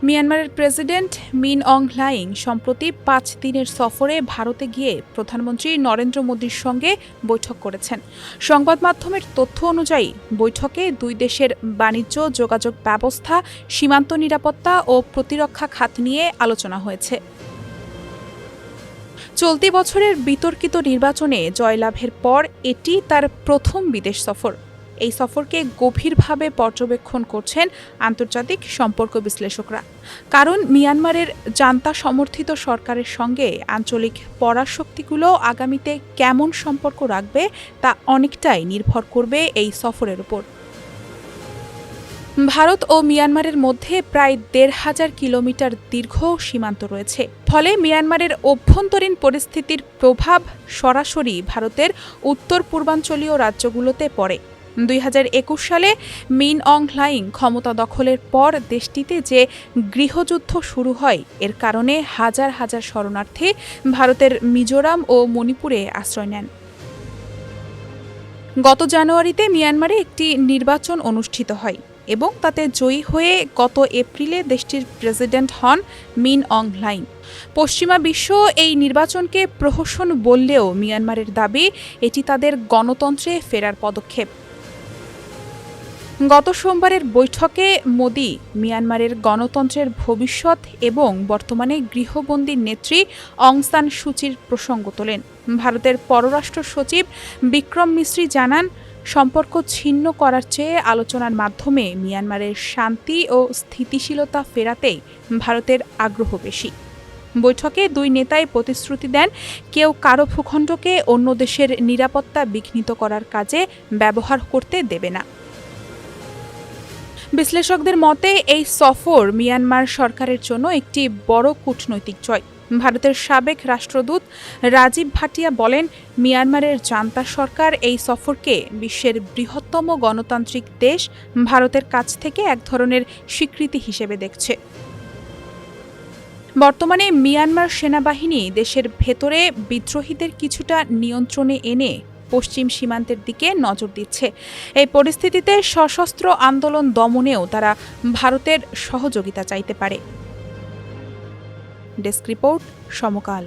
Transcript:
মিয়ানমারের প্রেসিডেন্ট মিন অং হ্লাইং সম্প্রতি ৫ দিনের সফরে ভারতে গিয়ে প্রধানমন্ত্রী নরেন্দ্র মোদীর সঙ্গে বৈঠক করেছেন। সংবাদ মাধ্যমের তথ্য অনুযায়ী বৈঠকে দুই দেশের বাণিজ্য, যোগাযোগ ব্যবস্থা, সীমান্ত নিরাপত্তা ও প্রতিরক্ষা খাত নিয়ে আলোচনা হয়েছে। চলতি বছরের বিতর্কিত নির্বাচনে জয়লাভের পর এটি তার প্রথম বিদেশ সফর। এই সফরকে গভীরভাবে পর্যবেক্ষণ করছেন আন্তর্জাতিক সম্পর্ক বিশ্লেষকরা। কারণ মিয়ানমারের জান্তা সমর্থিত সরকারের সঙ্গে আঞ্চলিক পরাশক্তিগুলো আগামীতে কেমন সম্পর্ক রাখবে তা অনেকটাই নির্ভর করবে এই সফরের উপর। ভারত ও মিয়ানমারের মধ্যে প্রায় ১,৫০০ কিলোমিটার দীর্ঘ সীমান্ত রয়েছে। ফলে মিয়ানমারের অভ্যন্তরীণ পরিস্থিতির প্রভাব সরাসরি ভারতের উত্তর পূর্বাঞ্চলীয় রাজ্যগুলোতে পড়ে। ২০২১ সালে মিন অং হ্লাইং ক্ষমতা দখলের পর দেশটিতে যে গৃহযুদ্ধ শুরু হয়, এর কারণে হাজার হাজার শরণার্থী ভারতের মিজোরাম ও মণিপুরে আশ্রয় নেন। গত জানুয়ারিতে মিয়ানমারে একটি নির্বাচন অনুষ্ঠিত হয় এবং তাতে জয়ী হয়ে গত এপ্রিলে দেশটির প্রেসিডেন্ট হন মিন অং হ্লাইং। পশ্চিমা বিশ্ব এই নির্বাচনকে প্রহসন বললেও মিয়ানমারের দাবি এটি তাদের গণতন্ত্রে ফেরার পদক্ষেপ। গত সোমবারের বৈঠকে মোদি মিয়ানমারের গণতন্ত্রের ভবিষ্যৎ এবং বর্তমানে গৃহবন্দী নেত্রী অং সান সুচির প্রসঙ্গ তোলেন। ভারতের পররাষ্ট্র সচিব বিক্রম মিশ্রি জানান, সম্পর্ক ছিন্ন করার চেয়ে আলোচনার মাধ্যমে মিয়ানমারের শান্তি ও স্থিতিশীলতা ফেরাতেই ভারতের আগ্রহ বেশি। বৈঠকে দুই নেতাই প্রতিশ্রুতি দেন কেউ কারো ভূখণ্ডকে অন্য দেশের নিরাপত্তা বিঘ্নিত করার কাজে ব্যবহার করতে দেবে না। বিশ্লেষকদের মতে এই সফর মিয়ানমার সরকারের জন্য একটি বড় কূটনৈতিক জয়। ভারতের সাবেক রাষ্ট্রদূত রাজীব ভাটিয়া বলেন, মিয়ানমারের জান্তা সরকার এই সফরকে বিশ্বের বৃহত্তম গণতান্ত্রিক দেশ ভারতের কাছ থেকে এক ধরনের স্বীকৃতি হিসেবে দেখছে। বর্তমানে মিয়ানমার সেনাবাহিনী দেশের ভেতরে বিদ্রোহীদের কিছুটা নিয়ন্ত্রণে এনে পশ্চিম সীমান্তের দিকে নজর দিচ্ছে। এই পরিস্থিতিতে সশস্ত্র আন্দোলন দমনেও তারা ভারতের সহযোগিতা চাইতে পারে। ডেস্ক রিপোর্ট, সমকাল।